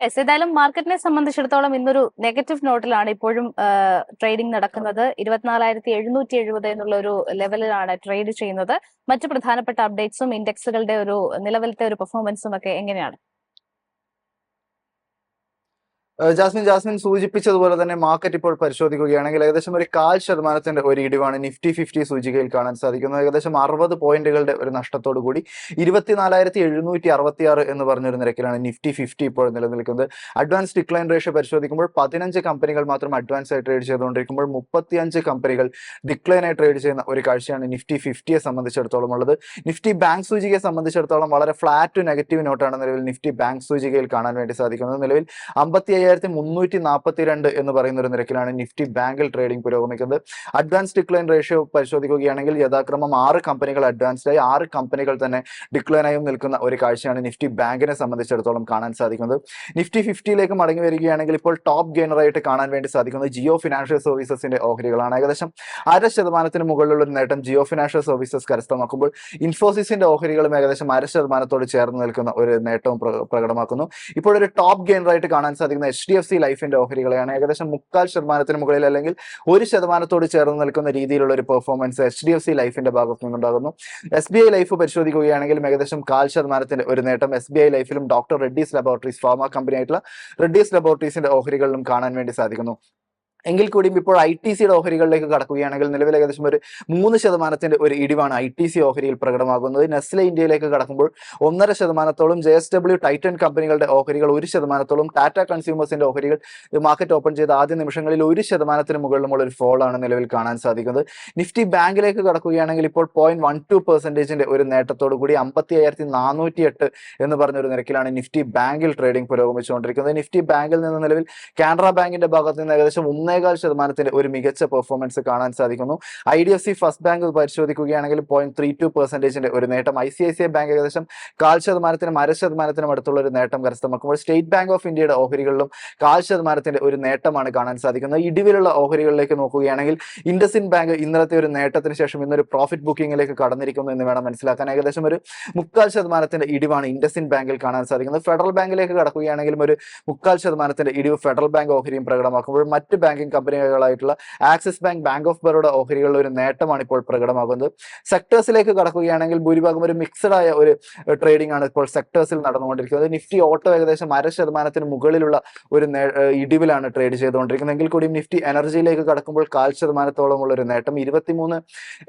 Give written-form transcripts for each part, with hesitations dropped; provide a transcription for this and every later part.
ഏതായാലും മാർക്കറ്റിനെ സംബന്ധിച്ചിടത്തോളം ഇന്നൊരു നെഗറ്റീവ് നോട്ടിലാണ് ഇപ്പോഴും ട്രേഡിംഗ് നടക്കുന്നത്. 24,770 എന്നുള്ള ഒരു ലെവലിലാണ് ട്രേഡ് ചെയ്യുന്നത്. മറ്റു പ്രധാനപ്പെട്ട അപ്ഡേറ്റ്സും ഇൻഡെക്സുകളുടെ ഒരു നിലവിലത്തെ ഒരു പെർഫോമൻസും ഒക്കെ എങ്ങനെയാണ്? ജാസ്മിൻ സൂചിപ്പിച്ചതുപോലെ തന്നെ മാർക്കറ്റ് ഇപ്പോൾ പരിശോധിക്കുകയാണെങ്കിൽ ഏകദേശം ഒരു 0.5% ഒരു ഇടിവാണ് നിഫ്റ്റി 50 സൂചികയിൽ കാണാൻ സാധിക്കുന്നത്. ഏകദേശം 60 പോയിന്റുകളുടെ ഒരു നഷ്ടത്തോടു കൂടി 24,766 എന്ന് പറഞ്ഞൊരു നിരക്കിലാണ് നിഫ്റ്റി 50 ഇപ്പോൾ നിലനിൽക്കുന്നത്. അഡ്വാൻസ് ഡിക്ലൈൻ റേഷ്യോ പരിശോധിക്കുമ്പോൾ 15 കമ്പനികൾ മാത്രം അഡ്വാൻസ് ആയി ട്രേഡ് ചെയ്തുകൊണ്ടിരിക്കുമ്പോൾ 35 കമ്പനികൾ ഡിക്ലൈൻ ആയി ട്രേഡ് ചെയ്യുന്ന ഒരു കാഴ്ചയാണ് നിഫ്റ്റി 50യെ സംബന്ധിച്ചിടത്തോളം ഉള്ളത്. നിഫ്റ്റി ബാങ്ക് സൂചികയെ സംബന്ധിച്ചിടത്തോളം വളരെ ഫ്ലാറ്റ് ടു നെഗറ്റീവ് നോട്ടാണ് നിലവിൽ നിഫ്റ്റി ബാങ്ക് സൂചികയിൽ കാണാൻ വേണ്ടി സാധിക്കുന്നത്. നിലവിൽ 55,342 എന്ന് പറയുന്ന ഒരു നിരക്കിലാണ് നിഫ്റ്റി ബാങ്കിൽ ട്രേഡിംഗ് പുരോഗമിക്കുന്നത്. അഡ്വാൻസ് ഡിക്ലൈൻ റേഷ്യോ പരിശോധിക്കുകയാണെങ്കിൽ യഥാക്രമം 6 കമ്പനികൾ അഡ്വാൻസ്ഡ് ആയി 6 കമ്പനികൾ തന്നെ ഡിക്ലൈൻ ആയും നിൽക്കുന്ന ഒരു കാഴ്ചയാണ് നിഫ്റ്റി ബാങ്കിനെ സംബന്ധിച്ചിടത്തോളം കാണാൻ സാധിക്കുന്നത്. നിഫ്റ്റി 50യിലേക്ക് മടങ്ങി വരികയാണെങ്കിൽ ഇപ്പോൾ ടോപ്പ് ഗെയിനറായിട്ട് കാണാൻ വേണ്ടി സാധിക്കുന്നത് ജിയോ ഫിനാൻഷ്യൽ സർവീസസിന്റെ ഓഹരികളാണ്. ഏകദേശം 0.5% മുകളിലുള്ള ഒരു നേട്ടം ജിയോ ഫിനാൻഷ്യൽ സർവീസസ് കരസ്ഥമാക്കുമ്പോൾ ഇൻഫോസിസിന്റെ ഓഹരികളും ഏകദേശം 0.5% ചേർന്ന് നിൽക്കുന്ന ഒരു നേട്ടവും പ്രകടമാക്കുന്നു. ഇപ്പോൾ ഒരു ടോപ്പ് ഗെയിനറായിട്ട് കാണാൻ സാധിക്കുന്ന HDFC ലൈഫിന്റെ ഓഹരികളെയാണ്. ഏകദേശം 0.5% മുകളിൽ അല്ലെങ്കിൽ 1% ചേർന്ന് നിൽക്കുന്ന രീതിയിലുള്ള ഒരു പെർഫോമൻസ് HDFC ലൈഫിന്റെ ഭാഗത്തു നിന്നുണ്ടാകുന്നു. SBI ലൈഫ് പരിശോധിക്കുകയാണെങ്കിലും ഏകദേശം 0.5% ഒരു നേട്ടം SBI ലൈഫിലും doctor Reddy's laboratories pharma company ആയിട്ടുള്ള റെഡ്ഡീസ് ലബോറട്ടറീസിന്റെ ഓഹരികളിലും കാണാൻ വേണ്ടി സാധിക്കുന്നു. എങ്കിൽ കൂടിയും ഇപ്പോൾ ITCയുടെ ഓഹരികളിലേക്ക് കടക്കുകയാണെങ്കിൽ നിലവിൽ ഏകദേശം ഒരു 3% ഒരു ഇടിവാണ് ITC ഓഹരിയിൽ പ്രകടമാകുന്നത്. നെസ്ലെ ഇന്ത്യയിലേക്ക് കടക്കുമ്പോൾ 1.5%, JSW ടൈറ്റൻ കമ്പനികളുടെ ഓഹരികൾ 1%, ടാറ്റ കൺസ്യൂമേഴ്സിന്റെ ഓഹരികൾ മാർക്കറ്റ് ഓപ്പൺ ചെയ്ത ആദ്യ നിമിഷങ്ങളിൽ 1% മുകളിലുമുള്ള ഒരു ഫോൾ ആണ് നിലവിൽ കാണാൻ സാധിക്കുന്നത്. നിഫ്റ്റി ബാങ്കിലേക്ക് കടക്കുകയാണെങ്കിൽ ഇപ്പോൾ 0.12% ഒരു നേട്ടത്തോടു കൂടി 55,408 എന്ന് പറഞ്ഞൊരു നിരക്കിലാണ് നിഫ്റ്റി ബാങ്കിൽ ട്രേഡിംഗ് പുരോഗമിച്ചുകൊണ്ടിരിക്കുന്നത്. നിഫ്റ്റി ബാങ്കിൽ നിന്ന് നിലവിൽ കാനറ ബാങ്കിന്റെ ഭാഗത്ത് നിന്ന് ഏകദേശം 1.25% ഒരു മികച്ച പെർഫോമൻസ് കാണാൻ സാധിക്കുന്നു. IDFC ഫസ്റ്റ് ബാങ്ക് പരിശോധിക്കുകയാണെങ്കിൽ 0.32% ഒരു നേട്ടം. ICICI ബാങ്ക് ഏകദേശം 0.5%-നും 0.5%-നും അടുത്തുള്ള ഒരു നേട്ടം കരസ്ഥമാക്കുമ്പോൾ സ്റ്റേറ്റ് ബാങ്ക് ഓഫ് ഇന്ത്യയുടെ ഓഹരികളിലും 0.5% ഒരു നേട്ടമാണ് കാണാൻ സാധിക്കുന്നത്. ഇടിവിലുള്ള ഓഹരികളിലേക്ക് നോക്കുകയാണെങ്കിൽ ഇൻഡസിൻഡ് ബാങ്ക് ഇന്നലത്തെ ഒരു നേട്ടത്തിന് ശേഷം ഇന്നൊരു പ്രോഫിറ്റ് ബുക്കിംഗിലേക്ക് കടന്നിരിക്കുന്നു എന്ന് വേണം മനസ്സിലാക്കാൻ. ഏകദേശം ഒരു 0.25% ഇടിവാണ് ഇൻഡസിൻഡ് ബാങ്കിൽ കാണാൻ സാധിക്കുന്നത്. ഫെഡറൽ ബാങ്കിലേക്ക് കടക്കുകയാണെങ്കിലും ഒരു 0.25% ഇടിവ് ഫെഡറൽ ബാങ്ക് ഓഹരിയും പ്രകടമാക്കുമ്പോൾ മറ്റ് ബാങ്കിംഗ് കമ്പനികളായിട്ടുള്ള Axis bank, bank of Baroda ഓഹരികളുടെ ഒരു നേട്ടമാണ് ഇപ്പോൾ പ്രകടമാകുന്നത്. സെക്ടേഴ്സിലേക്ക് കടക്കുകയാണെങ്കിൽ ഭൂരിഭാഗം ഒരു മിക്സഡ് ആയ ഒരു ട്രേഡിംഗ് ആണ് ഇപ്പോൾ സെക്ടേഴ്സിൽ നടന്നുകൊണ്ടിരിക്കുന്നത്. നിഫ്റ്റി ഓട്ടോ ഏകദേശം 0.5%-ന് മുകളിലുള്ള ഒരു ഇടിവിലാണ് ട്രേഡ് ചെയ്തുകൊണ്ടിരിക്കുന്നത്. എങ്കിൽ കൂടി നിഫ്റ്റി എനർജിയിലേക്ക് കടക്കുമ്പോൾ 0.5%-ഓളമുള്ള ഒരു നേട്ടം. 23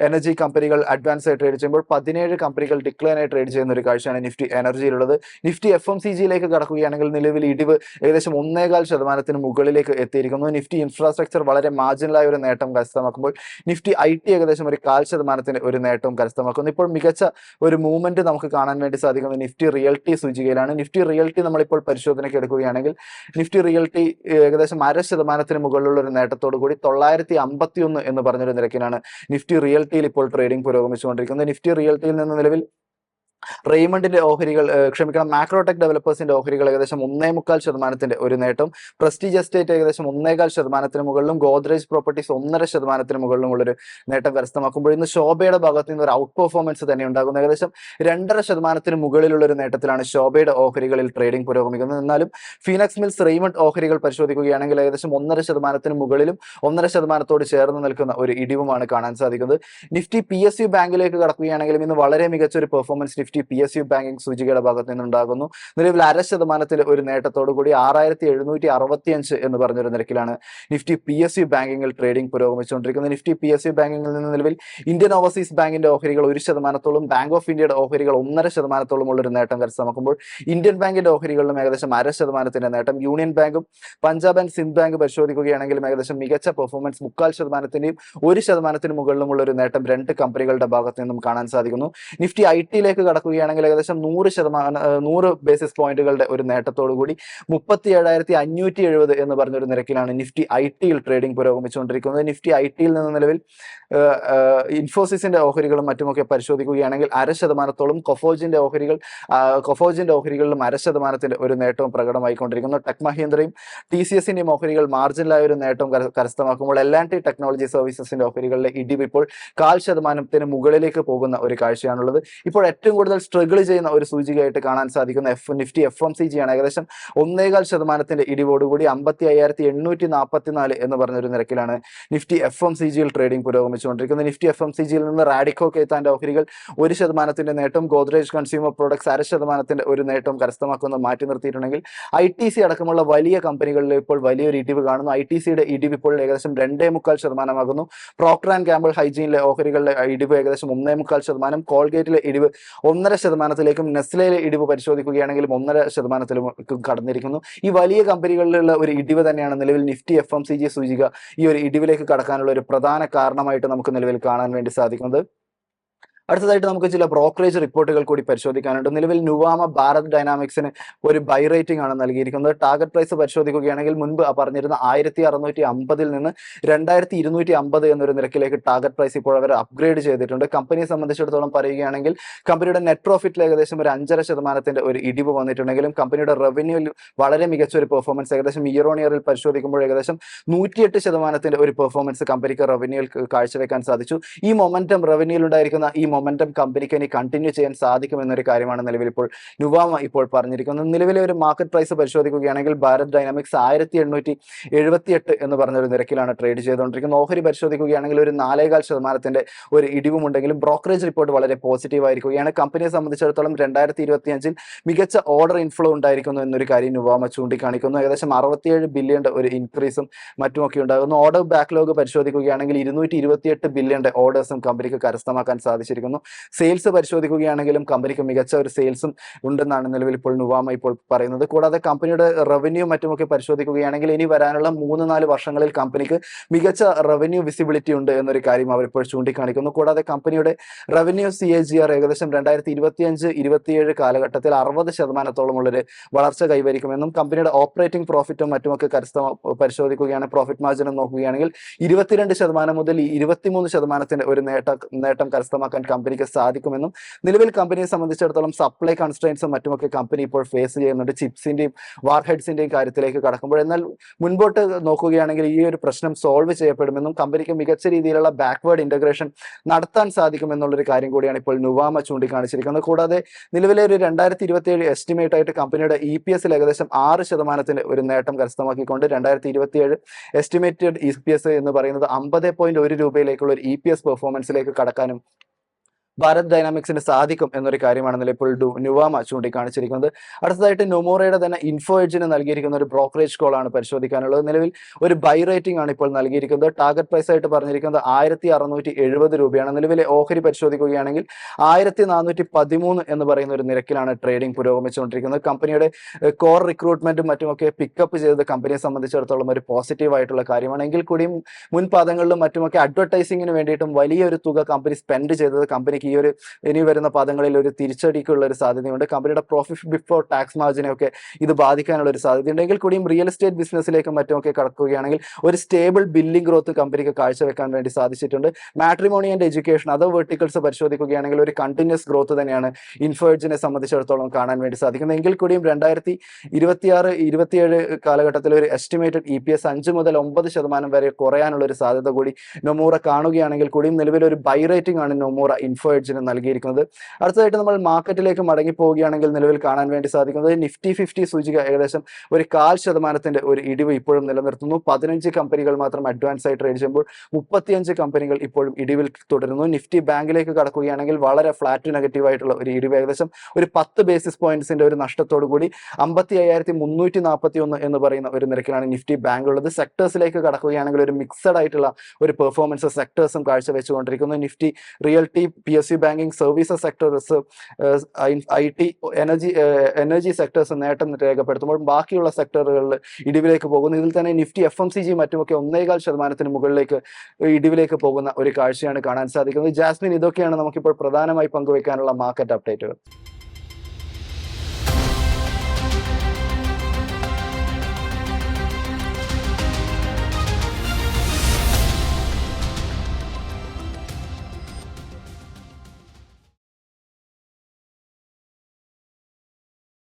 എനർജി കമ്പനികൾ അഡ്വാൻസ് ആയി ട്രേഡ് ചെയ്യുമ്പോൾ 17 കമ്പനികൾ ഡിക്ലൈൻ ആയി ട്രേഡ് ചെയ്യുന്ന ഒരു കാഴ്ചയാണ് നിഫ്റ്റി എനർജിയിലുള്ളത്. നിഫ്റ്റി FMCGയിലേക്ക് കടക്കുകയാണെങ്കിൽ നിലവിൽ ഇടിവ് ഏകദേശം 1.25%-ന് മുകളിലേക്ക് എത്തിയിരിക്കുന്നു. നിഫ്റ്റി ഇൻഫ്രാസ്ട്രക്ചർ വളരെ മാർജിനലായ ഒരു നേട്ടം കരസ്ഥമാക്കുമ്പോൾ നിഫ്റ്റി IT ഏകദേശം ഒരു 0.5%-ന് ഒരു നേട്ടവും കരസ്ഥമാക്കുന്നു. ഇപ്പോൾ മികച്ച ഒരു മൂവ്മെന്റ് നമുക്ക് കാണാൻ വേണ്ടി സാധിക്കുന്നത് നിഫ്റ്റി റിയൽറ്റി സൂചികയിലാണ്. നിഫ്റ്റി റിയൽറ്റി നമ്മളിപ്പോൾ പരിശോധനയ്ക്ക് എടുക്കുകയാണെങ്കിൽ നിഫ്റ്റി റിയൽറ്റി ഏകദേശം 0.5%-ന് മുകളിലുള്ള ഒരു നേട്ടത്തോടു കൂടി 951 എന്ന് പറഞ്ഞൊരു നിരക്കിലാണ് നിഫ്റ്റി റിയൽറ്റിയിൽ ഇപ്പോൾ ട്രേഡിംഗ് പുരോഗമിച്ചുകൊണ്ടിരിക്കുന്നത്. നിഫ്റ്റി റിയൽറ്റിയിൽ നിന്ന് നിലവിൽ റെയ്മണ്ടിന്റെ ഓഹരികൾ മാക്രോടെക് ഡെവലപ്പേഴ്സിന്റെ ഓഹരികൾ ഏകദേശം 1.25%-ന്റെ ഒരു നേട്ടം. പ്രസ്റ്റീജ് എസ്റ്റേറ്റ് ഏകദേശം 1.25%-ന് മുകളിലും ഗോദ്രേജ് പ്രോപ്പർട്ടീസ് 1.5%-ന് മുകളിലുമുള്ള ഒരു നേട്ടം കരസ്ഥമാക്കുമ്പോൾ ഇന്ന് ശോഭയുടെ ഭാഗത്ത് നിന്ന് ഒരു ഔട്ട് പെർഫോമൻസ് തന്നെ ഉണ്ടാകുന്നു. ഏകദേശം 2.5%-ന് മുകളിലുള്ള ഒരു നേട്ടത്തിലാണ് ശോഭയുടെ ഓഹരികളിൽ ട്രേഡിംഗ് പുരോഗമിക്കുന്നത്. എന്നാലും ഫീനക്സ് മിൽസ് റെയ്മണ്ട് ഓഹരികൾ പരിശോധിക്കുകയാണെങ്കിൽ ഏകദേശം 1.5%-ന് മുകളിലും 1.5%-തോട് ചേർന്ന് നിൽക്കുന്ന ഒരു ഇടിവുമാണ് കാണാൻ സാധിക്കുന്നത്. നിഫ്റ്റി PSU ബാങ്കിലേക്ക് കടക്കുകയാണെങ്കിലും ഇന്ന് വളരെ മികച്ച ഒരു പെർഫോമൻസ് നിഫ്റ്റി PSU ബാങ്കിംഗ് സൂചികയുടെ ഭാഗത്ത് നിന്നുണ്ടാകുന്നു. നിലവിൽ 0.5%-ത്തിൽ ഒരു നേട്ടത്തോടു കൂടി 6,765 എന്ന് പറഞ്ഞൊരു നിരക്കിലാണ് നിഫ്റ്റി PSU ബാങ്കിങ്ങിൽ ട്രേഡിംഗ് പുരോഗമിച്ചുകൊണ്ടിരിക്കുന്നത്. നിഫ്റ്റി PSU ബാങ്കിങ്ങിൽ നിന്ന് നിലവിൽ ഇന്ത്യൻ ഓവർസീസ് ബാങ്കിന്റെ ഓഹരികൾ 1%-തോളം, ബാങ്ക് ഓഫ് ഇന്ത്യയുടെ ഓഹരികൾ 1.5%-തോളം ഉള്ള ഒരു നേട്ടം കരസ്ഥമാക്കുമ്പോൾ ഇന്ത്യൻ ബാങ്കിന്റെ ഓഹരികളിലും ഏകദേശം 0.5%-ന്റെ നേട്ടം. യൂണിയൻ ബാങ്കും പഞ്ചാബ് ആൻഡ് സിന്ധ് ബാങ്ക് പരിശോധിക്കുകയാണെങ്കിലും ഏകദേശം മികച്ച പെർഫോമൻസ് 0.25%-ന്റെയും 1%-ന് മുകളിലുമുള്ള ഒരു നേട്ടം രണ്ട് കമ്പനികളുടെ ഭാഗത്ത് നിന്നും കാണാൻ സാധിക്കുന്നു. നിഫ്റ്റി IT-യിലേക്ക് കടക്കുകയാണെങ്കിൽ ഏകദേശം 100 ബേസിസ് പോയിന്റുകളുടെ ഒരു നേട്ടത്തോടു കൂടി 37,570 എന്ന് പറഞ്ഞൊരു നിരക്കിലാണ് നിഫ്റ്റി IT-യിൽ ട്രേഡിംഗ് പുരോഗമിച്ചുകൊണ്ടിരിക്കുന്നത്. നിഫ്റ്റി IT-യിൽ നിന്ന് നിലവിൽ ഇൻഫോസിസിന്റെ ഓഹരികളും മറ്റുമൊക്കെ പരിശോധിക്കുകയാണെങ്കിൽ 0.5%-തോളം, കൊഫോജിന്റെ ഓഹരികളിലും 0.5%-ന്റെ ഒരു നേട്ടവും പ്രകടമായിക്കൊണ്ടിരിക്കുന്നു. ടെക് മഹീന്ദ്രയും TCS-ന്റെയും ഓഹരികൾ മാർജിനലായ ഒരു നേട്ടവും കരസ്ഥമാക്കുമ്പോൾ L&T ടെക്നോളജി സർവീസസിന്റെ ഓഹരികളിലെ ഇടിവ് ഇപ്പോൾ 0.5%-ന് മുകളിലേക്ക് പോകുന്ന ഒരു കാഴ്ചയാണുള്ളത്. ഇപ്പോൾ ഏറ്റവും കൂടുതൽ കൂടുതൽ സ്ട്രഗിൾ ചെയ്യുന്ന ഒരു സൂചികയായിട്ട് കാണാൻ സാധിക്കുന്ന നിഫ്റ്റി FMCG ആണ്. ഏകദേശം 1.25% ഇടിവോടുകൂടി 55,844 എന്ന് പറഞ്ഞൊരു നിരക്കിലാണ് നിഫ്റ്റി FMCGയിൽ ട്രേഡിംഗ് പുരോഗമിച്ചുകൊണ്ടിരിക്കുന്നത്. നിഫ്റ്റി FMCGയിൽ നിന്ന് റാഡിക്കോ ഖേത്താന്റെ ഓഹരികൾ 1% നേട്ടം, ഗോദ്രേജ് കൺസ്യൂമർ പ്രോഡക്ട്സ് 0.5% ഒരു നേട്ടം കരസ്ഥമാക്കുന്നത് മാറ്റി നിർത്തിയിട്ടുണ്ടെങ്കിൽ ITC അടക്കമുള്ള വലിയ കമ്പനികളിൽ ഇപ്പോൾ വലിയൊരു ഇടിവ് കാണുന്നു. ITCയുടെ ഇടിവ് ഇപ്പോൾ ഏകദേശം 2.25% പ്രോക്ടർ ആൻഡ് ഗാംബിൾ ഹൈജീനിലെ ഓഹരികളുടെ ഇടിവ് ഏകദേശം 1.25%, കോൾഗേറ്റിലെ ഇടിവ് 1.5%, നെസ്ലയിലെ ഇടിവ് പരിശോധിക്കുകയാണെങ്കിലും 1.5% കടന്നിരിക്കുന്നു. ഈ വലിയ കമ്പനികളിലുള്ള ഒരു ഇടിവ് തന്നെയാണ് നിലവിൽ നിഫ്റ്റി FMCG സൂചിക ഈ ഒരു ഇടിവിലേക്ക് കടക്കാനുള്ള ഒരു പ്രധാന കാരണമായിട്ട് നമുക്ക് നിലവിൽ കാണാൻ വേണ്ടി സാധിക്കുന്നത്. അടുത്തതായിട്ട് നമുക്ക് ചില ബ്രോക്കറേജ് റിപ്പോർട്ടുകൾ കൂടി പരിശോധിക്കാനുണ്ട്. നിലവിൽ നുവാമ ഭാരത് ഡൈനാമിക്സിന് ഒരു ബൈ റേറ്റിംഗ് ആണ് നൽകിയിരിക്കുന്നത്. ടാർഗറ്റ് പ്രൈസ് പരിശോധിക്കുകയാണെങ്കിൽ മുൻപ് പറഞ്ഞിരുന്ന 1650 നിന്ന് 2250 എന്നൊരു നിരക്കിലേക്ക് ടാർഗറ്റ് പ്രൈസ് ഇപ്പോൾ അവർ അപ്ഗ്രേഡ് ചെയ്തിട്ടുണ്ട്. കമ്പനിയെ സംബന്ധിച്ചിടത്തോളം പറയുകയാണെങ്കിൽ കമ്പനിയുടെ നെറ്റ് പ്രോഫിറ്റിൽ ഏകദേശം ഒരു 5.5% ഒരു ഇടിവ് വന്നിട്ടുണ്ടെങ്കിലും കമ്പനിയുടെ റവന്യൂവിൽ വളരെ മികച്ച ഒരു പെർഫോമൻസ് ഏകദേശം ഇയർ ഓൺ ഇയറിൽ പരിശോധിക്കുമ്പോൾ ഏകദേശം 108% ഒരു പെർഫോമൻസ് കമ്പനിക്ക് റവന്യൂവിൽ കാഴ്ചവെക്കാൻ സാധിച്ചു. ഈ മൊമെന്റം റവന്യൂവിൽ ഉണ്ടായിരിക്കുന്ന ഈ മൊമെന്റം കമ്പനിക്ക് ഇനി കണ്ടിന്യൂ ചെയ്യാൻ സാധിക്കുമെന്നൊരു കാര്യമാണ് നിലവിൽ ഇപ്പോൾ നുവാമ ഇപ്പോൾ പറഞ്ഞിരിക്കുന്നത്. നിലവിലെ ഒരു മാർക്കറ്റ് പ്രൈസ് പരിശോധിക്കുകയാണെങ്കിൽ ഭാരത് ഡൈനാമിക്സ് 1878 എന്ന് പറഞ്ഞൊരു നിരക്കിലാണ് ട്രേഡ് ചെയ്തുകൊണ്ടിരിക്കുന്നത്. ഓഹരി പരിശോധിക്കുകയാണെങ്കിൽ ഒരു 4.25% ഒരു ഇടിവുമുണ്ടെങ്കിലും ബ്രോക്കറേജ് റിപ്പോർട്ട് വളരെ പോസിറ്റീവ് ആയിരിക്കുകയാണ്. കമ്പനിയെ സംബന്ധിച്ചിടത്തോളം 2025 മികച്ച ഓർഡർ ഇൻഫ്ലോ ഉണ്ടായിരിക്കുന്നു എന്നൊരു കാര്യം നുവാമ ചൂണ്ടിക്കാണിക്കുന്നു. ഏകദേശം 67 ബില്യന്റെ ഒരു ഇൻക്രീസും മറ്റുമൊക്കെ ഉണ്ടാകുന്നു. ഓർഡർ ബാക്ക്ലോഗ് പരിശോധിക്കുകയാണെങ്കിൽ 228 ബില്യന്റെ ഓർഡേഴ്സും കമ്പനിക്ക് കരസ്ഥമാക്കാൻ സാധിച്ചിരിക്കുന്നു. സെയിൽസ് പരിശോധിക്കുകയാണെങ്കിലും കമ്പനിക്ക് മികച്ച ഒരു സെയിൽസും ഉണ്ടെന്നാണ് നിലവിൽ ഇപ്പോൾ നുവാമ ഇപ്പോൾ പറയുന്നത്. കൂടാതെ കമ്പനിയുടെ റവന്യൂ മറ്റുമൊക്കെ പരിശോധിക്കുകയാണെങ്കിൽ ഇനി വരാനുള്ള 3-4 വർഷങ്ങളിൽ കമ്പനിക്ക് മികച്ച റവന്യൂ വിസിബിലിറ്റി ഉണ്ട് എന്നൊരു കാര്യം അവർ ഇപ്പോൾ ചൂണ്ടിക്കാണിക്കുന്നു. കൂടാതെ കമ്പനിയുടെ റവന്യൂ CAGR ഏകദേശം 2025-27 കാലഘട്ടത്തിൽ 60% ഉള്ളൊരു വളർച്ച കൈവരിക്കുമെന്നും കമ്പനിയുടെ ഓപ്പറേറ്റിംഗ് പ്രോഫിറ്റും മറ്റുമൊക്കെ പരിശോധിക്കുകയാണ്, പ്രോഫിറ്റ് മാർജിനും നോക്കുകയാണെങ്കിൽ 22% മുതൽ 23% ഒരു നേട്ടം കരസ്ഥമാക്കാൻ കമ്പനിക്ക് സാധിക്കുമെന്നും നിലവിൽ കമ്പനിയെ സംബന്ധിച്ചിടത്തോളം സപ്ലൈ കൺസ്ട്രെയിൻസും മറ്റുമൊക്കെ കമ്പനി ഇപ്പോൾ ഫേസ് ചെയ്യുന്നുണ്ട് ചിപ്സിന്റെയും വാർഹെഡ്സിന്റെയും കാര്യത്തിലേക്ക് കടക്കുമ്പോൾ. എന്നാൽ മുൻപോട്ട് നോക്കുകയാണെങ്കിൽ ഈ ഒരു പ്രശ്നം സോൾവ് ചെയ്യപ്പെടുമെന്നും കമ്പനിക്ക് മികച്ച രീതിയിലുള്ള ബാക്ക്വേർഡ് ഇന്റഗ്രേഷൻ നടത്താൻ സാധിക്കുമെന്നുള്ളൊരു കാര്യം കൂടിയാണ് ഇപ്പോൾ നുവാമ ചൂണ്ടിക്കാണിച്ചിരിക്കുന്നത്. കൂടാതെ നിലവിലെ ഒരു 2027 എസ്റ്റിമേറ്റ് ആയിട്ട് കമ്പനിയുടെ EPS ഏകദേശം 6% ഒരു നേട്ടം കരസ്ഥമാക്കിക്കൊണ്ട് 2027 എസ്റ്റിമേറ്റഡ് EPS എന്ന് പറയുന്നത് 50.1 രൂപയിലേക്കുള്ള ഒരു EPS പെർഫോമൻസിലേക്ക് കടക്കാനും ഭാരത് ഡൈനാമിക്സിന് സാധിക്കും എന്നൊരു കാര്യമാണ് നിലവിൽ ഇപ്പോൾ നുവാമ ചൂണ്ടിക്കാണിച്ചിരിക്കുന്നത്. അടുത്തതായിട്ട് നൊമൂറയുടെ തന്നെ ഇൻഫോ എഡ്ജിന് നൽകിയിരിക്കുന്ന ഒരു ബ്രോക്കറേജ് കോൾ ആണ് പരിശോധിക്കാനുള്ളത്. നിലവിൽ ഒരു ബൈ റേറ്റിംഗ് ആണ് ഇപ്പോൾ നൽകിയിരിക്കുന്നത്. ടാർഗറ്റ് പ്രൈസ് ആയിട്ട് പറഞ്ഞിരിക്കുന്നത് 1670 രൂപയാണ്. നിലവിലെ ഓഹരി പരിശോധിക്കുകയാണെങ്കിൽ 1413 എന്ന് പറയുന്ന ഒരു നിരക്കിലാണ് ട്രേഡിംഗ് പുരോഗമിച്ചുകൊണ്ടിരിക്കുന്നത്. കമ്പനിയുടെ കോർ റിക്രൂട്ട്മെന്റും മറ്റുമൊക്കെ പിക്കപ്പ് ചെയ്തത് കമ്പനിയെ സംബന്ധിച്ചിടത്തോളം ഒരു പോസിറ്റീവ് ആയിട്ടുള്ള കാര്യമാണ്. എങ്കിൽ കൂടിയും മുൻപാദങ്ങളിലും മറ്റുമൊക്കെ അഡ്വർടൈസിംഗിന് വേണ്ടിയിട്ടും വലിയൊരു തുക കമ്പനി സ്പെൻഡ് ചെയ്തത് കമ്പനിക്ക് ഈ ഒരു ഇനി വരുന്ന പാദങ്ങളിൽ ഒരു തിരിച്ചടിക്കുള്ള ഒരു സാധ്യതയുണ്ട്. കമ്പനിയുടെ പ്രോഫിറ്റ് ബിഫോർ ടാക്സ് മാർജിനെയൊക്കെ ഇത് ബാധിക്കാനുള്ള ഒരു സാധ്യതയുണ്ടെങ്കിൽ കൂടിയും റിയൽ എസ്റ്റേറ്റ് ബിസിനസ്സിലേക്കും മറ്റുമൊക്കെ കടക്കുകയാണെങ്കിൽ ഒരു സ്റ്റേബിൾ ബില്ലിംഗ് ഗ്രോത്ത് കമ്പനിക്ക് കാഴ്ചവെക്കാൻ വേണ്ടി സാധിച്ചിട്ടുണ്ട്. Matrimony and education other verticals പരിശോധിക്കുകയാണെങ്കിൽ ഒരു കണ്ടിന്യൂസ് ഗ്രോത്ത് തന്നെയാണ് ഇൻഫോ എഡ്ജിനെ സംബന്ധിച്ചിടത്തോളം കാണാൻ വേണ്ടി സാധിക്കുന്നത്. എങ്കിൽ കൂടിയും 2026-27 കാലഘട്ടത്തിൽ ഒരു എസ്റ്റിമേറ്റഡ് EPS 5 മുതൽ 9% വരെ കുറയാനുള്ള ഒരു സാധ്യത കൂടി നൊമൂറ കാണുകയാണെങ്കിൽ കൂടിയും നിലവിലൊരു ബൈ റേറ്റിംഗ് ആണ് നൊമൂറ ഇൻഫോ എഡ്ജിന് നൽകിയിരിക്കുന്നത്. അടുത്തതായിട്ട് നമ്മൾ മാർക്കറ്റിലേക്ക് മടങ്ങി പോവുകയാണെങ്കിൽ നിലവിൽ കാണാൻ വേണ്ടി സാധിക്കുന്നത് നിഫ്റ്റി 50 സൂചിക ഏകദേശം ഒരു 0.5% ഒരു ഇടിവ് ഇപ്പോഴും നിലനിർത്തുന്നു. 15 കമ്പനികൾ മാത്രം അഡ്വാൻസ് ആയി ട്രേഡ് ചെയ്യുമ്പോൾ 35 കമ്പനികൾ ഇപ്പോഴും ഇടിവിൽ തുടരുന്നു. നിഫ്റ്റി ബാങ്കിലേക്ക് കടക്കുകയാണെങ്കിൽ വളരെ ഫ്ലാറ്റ് നെഗറ്റീവ് ആയിട്ടുള്ള ഒരു ഇടിവ് ഏകദേശം ഒരു 10 ബേസിസ് പോയിന്റ്സിന്റെ ഒരു നഷ്ടത്തോടു കൂടി 55,341 എന്ന് പറയുന്ന ഒരു നിരക്കിലാണ് നിഫ്റ്റി ബാങ്ക് ഉള്ളത്. സെക്ടേഴ്സിലേക്ക് കടക്കുകയാണെങ്കിൽ ഒരു മിക്സഡ് ആയിട്ടുള്ള ഒരു പെർഫോമൻസ് സെക്ടേഴ്സും കാഴ്ചവെച്ചുകൊണ്ടിരിക്കുന്നു. Nifty realty, PSU banking, services sectors, IT, energy sectors നേട്ടം രേഖപ്പെടുത്തുമ്പോൾ ബാക്കിയുള്ള സെക്ടറുകളിൽ ഇടിവിലേക്ക് പോകുന്നു. ഇതിൽ തന്നെ നിഫ്റ്റി FMCG മറ്റുമൊക്കെ 1.25% മുകളിലേക്ക് ഇടിവിലേക്ക് പോകുന്ന ഒരു കാഴ്ചയാണ് കാണാൻ സാധിക്കുന്നത്. ജാസ്മിൻ, ഇതൊക്കെയാണ് നമുക്കിപ്പോൾ പ്രധാനമായി പങ്കുവയ്ക്കാനുള്ള മാർക്കറ്റ് അപ്ഡേറ്റുകൾ.